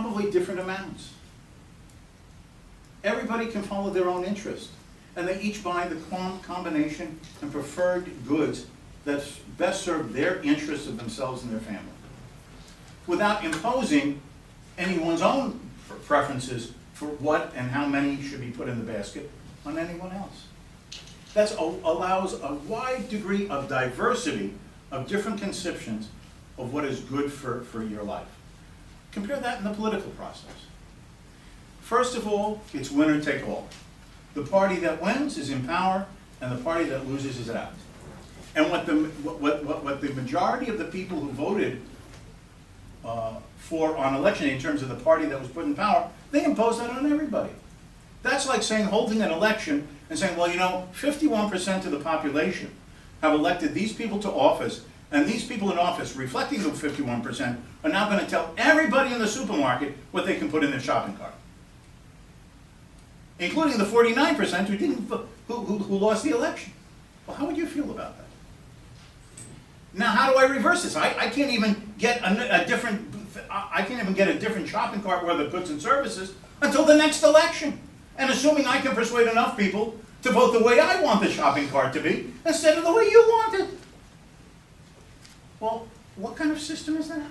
probably different amounts. Everybody can follow their own interest, and they each buy the combination and preferred goods that best serve their interests of themselves and their family, without imposing anyone's own preferences for what and how many should be put in the basket on anyone else. That allows a wide degree of diversity of different conceptions of what is good for your life. Compare that in the political process. First of all, it's winner take all. The party that wins is in power, and the party that loses is out. And what the majority of the people who voted for on election day in terms of the party that was put in power, they imposed that on everybody. That's like saying, holding an election and saying, well, you know, 51% of the population have elected these people to office, and these people in office, reflecting the 51%, are now going to tell everybody in the supermarket what they can put in their shopping cart, including the 49% who lost the election. Well, how would you feel about that? Now, how do I reverse this? I can't even get a different shopping cart worth of goods and services until the next election. And assuming I can persuade enough people to vote the way I want the shopping cart to be, instead of the way you want it. Well, what kind of system is that?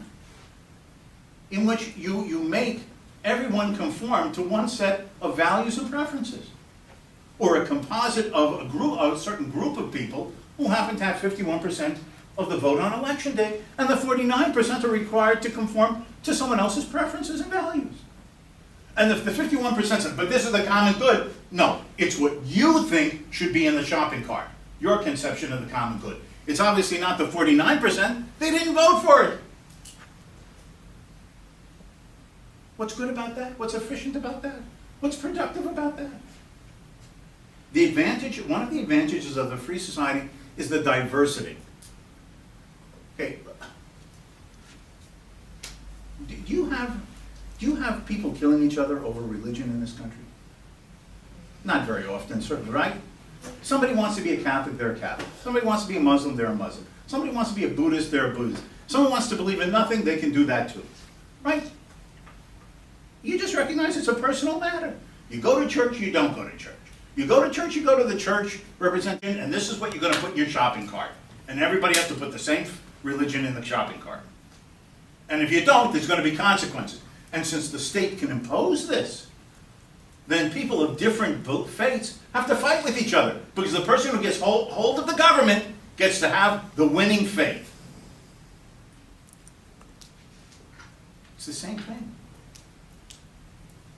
In which you make everyone conform to one set of values and preferences, or a composite of a certain group of people who happen to have 51% of the vote on election day, and the 49% are required to conform to someone else's preferences and values. And the 51% says, but this is the common good. No, it's what you think should be in the shopping cart, your conception of the common good. It's obviously not the 49%. They didn't vote for it. What's good about that? What's efficient about that? What's productive about that? One of the advantages of the free society is the diversity. Okay. Do you have people killing each other over religion in this country? Not very often, certainly, right? Somebody wants to be a Catholic, they're a Catholic. Somebody wants to be a Muslim, they're a Muslim. Somebody wants to be a Buddhist, they're a Buddhist. Someone wants to believe in nothing, they can do that too. Right? You just recognize it's a personal matter. You go to church, you don't go to church. You go to church, you go to the church representation, and this is what you're going to put in your shopping cart. And everybody has to put the same religion in the shopping cart. And if you don't, there's going to be consequences. And since the state can impose this, then people of different faiths have to fight with each other, because the person who gets hold of the government gets to have the winning faith. It's the same thing.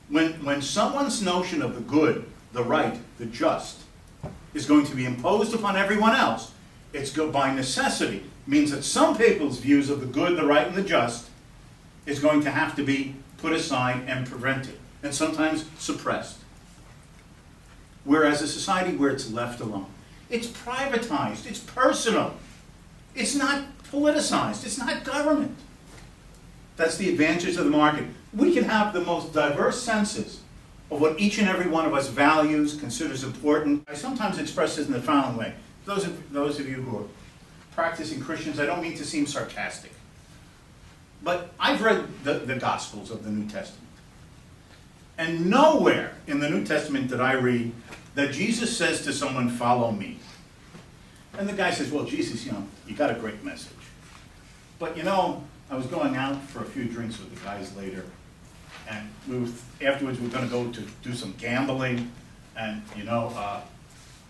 When someone's notion of the good, the right, the just, is going to be imposed upon everyone else, it's by necessity. Means that some people's views of the good, the right, and the just is going to have to be put aside and prevented, and sometimes suppressed. Whereas a society where it's left alone, it's privatized, it's personal, it's not politicized, it's not government. That's the advantage of the market. We can have the most diverse senses of what each and every one of us values, considers important. I sometimes express this in the following way. Those of you who are practicing Christians, I don't mean to seem sarcastic, but I've read the Gospels of the New Testament. And nowhere in the New Testament did I read that Jesus says to someone, follow me. And the guy says, well, Jesus, you got a great message. But I was going out for a few drinks with the guys later, and afterwards we were going to go to do some gambling, and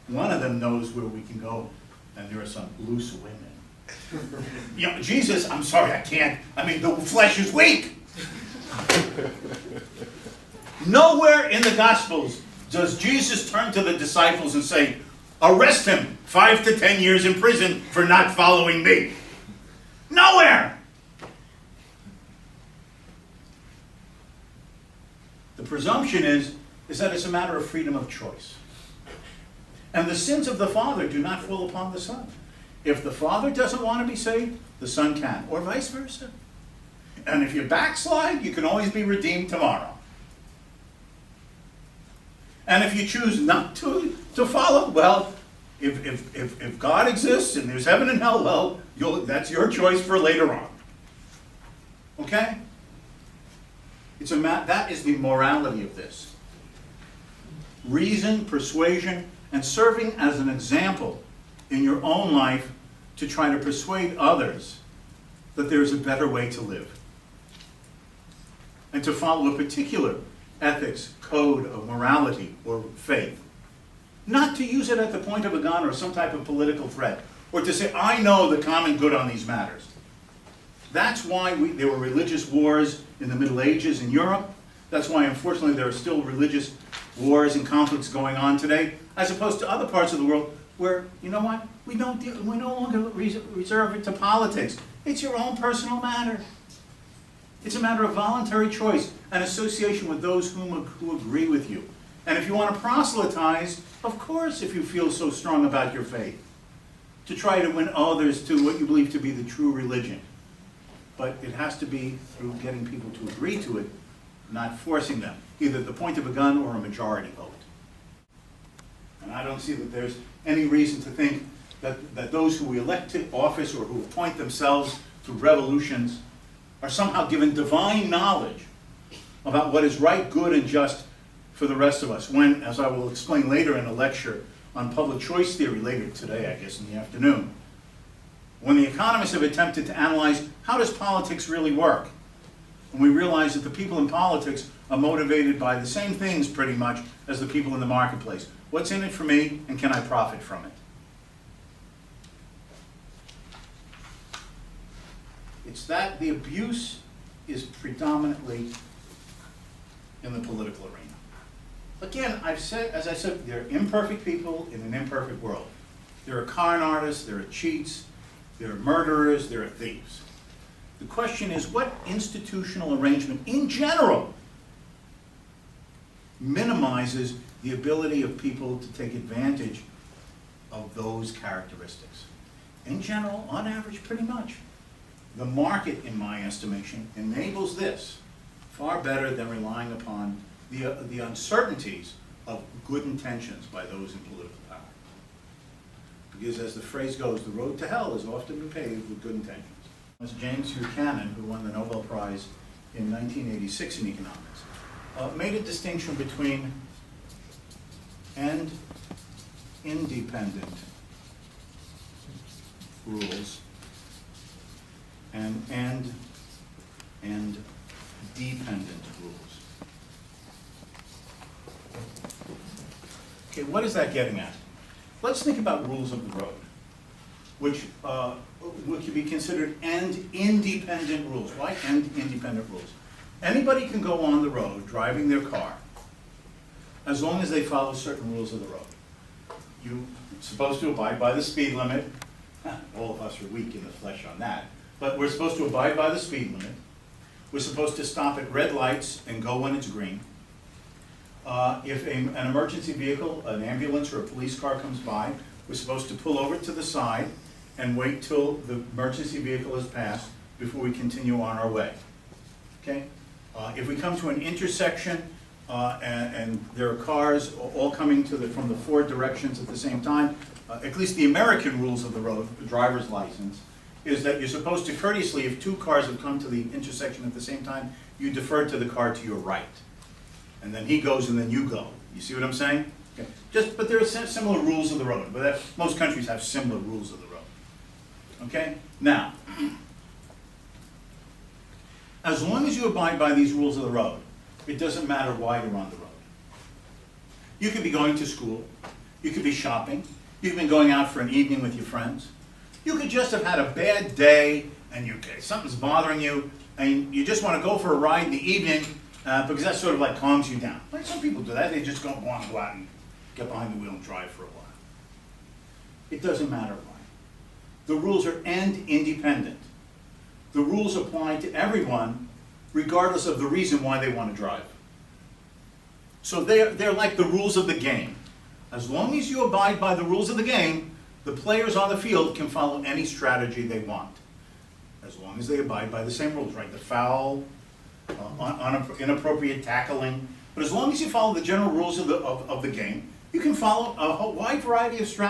one of them knows where we can go, and there are some loose women. Jesus, I'm sorry, I can't. I mean, the flesh is weak. Nowhere in the Gospels does Jesus turn to the disciples and say, arrest him, 5 to 10 years in prison for not following me. Nowhere. The presumption is that it's a matter of freedom of choice. And the sins of the Father do not fall upon the Son. If the Father doesn't want to be saved, the Son can, or vice versa. And if you backslide, you can always be redeemed tomorrow. And if you choose not to follow, well, if God exists and there's heaven and hell, well, that's your choice for later on. Okay? That is the morality of this. Reason, persuasion, and serving as an example in your own life to try to persuade others that there's a better way to live. And to follow a particular ethics, code of morality, or faith. Not to use it at the point of a gun or some type of political threat, or to say, I know the common good on these matters. That's why there were religious wars in the Middle Ages in Europe. That's why, unfortunately, there are still religious wars and conflicts going on today, as opposed to other parts of the world where, you know what, we no longer reserve it to politics. It's your own personal matter. It's a matter of voluntary choice and association with those who agree with you. And if you want to proselytize, of course, if you feel so strong about your faith, to try to win others to what you believe to be the true religion. But it has to be through getting people to agree to it, not forcing them, either at the point of a gun or a majority vote. And I don't see that there's any reason to think that those who we elect to office or who appoint themselves through revolutions are somehow given divine knowledge about what is right, good, and just for the rest of us. When, as I will explain later in a lecture on public choice theory later today, I guess in the afternoon, when the economists have attempted to analyze how does politics really work, and we realize that the people in politics are motivated by the same things pretty much as the people in the marketplace. What's in it for me, and can I profit from it? It's that the abuse is predominantly in the political arena. Again, as I said, there are imperfect people in an imperfect world. There are con artists, there are cheats, there are murderers, there are thieves. The question is, what institutional arrangement in general minimizes the ability of people to take advantage of those characteristics? In general, on average, pretty much. The market, in my estimation, enables this far better than relying upon the uncertainties of good intentions by those in political power. Because as the phrase goes, the road to hell is often paved with good intentions. It's James Buchanan, who won the Nobel Prize in 1986 in economics, made a distinction between and independent rules and dependent rules. Okay, what is that getting at? Let's think about rules of the road, which could be considered and independent rules. Why and independent rules? Anybody can go on the road driving their car as long as they follow certain rules of the road. You're supposed to abide by the speed limit. All of us are weak in the flesh on that. But we're supposed to abide by the speed limit. We're supposed to stop at red lights and go when it's green. If an emergency vehicle, an ambulance or a police car comes by, we're supposed to pull over to the side and wait till the emergency vehicle has passed before we continue on our way. Okay? If we come to an intersection and there are cars all coming from the four directions at the same time, at least the American rules of the road, the driver's license, is that you're supposed to courteously, if two cars have come to the intersection at the same time, you defer to the car to your right. And then he goes and then you go. You see what I'm saying? Okay. But there are similar rules of the road. But most countries have similar rules of the road. Okay? Now, as long as you abide by these rules of the road, it doesn't matter why you're on the road. You could be going to school. You could be shopping. You could be going out for an evening with your friends. You could just have had a bad day and something's bothering you and you just want to go for a ride in the evening because that sort of like calms you down. Like some people do that. They just want to go out and get behind the wheel and drive for a while. It doesn't matter why. The rules are independent. The rules apply to everyone regardless of the reason why they want to drive. So they're like the rules of the game. As long as you abide by the rules of the game, the players on the field can follow any strategy they want, as long as they abide by the same rules, right? The foul, inappropriate tackling. But as long as you follow the general rules of the game, you can follow a whole wide variety of strategies.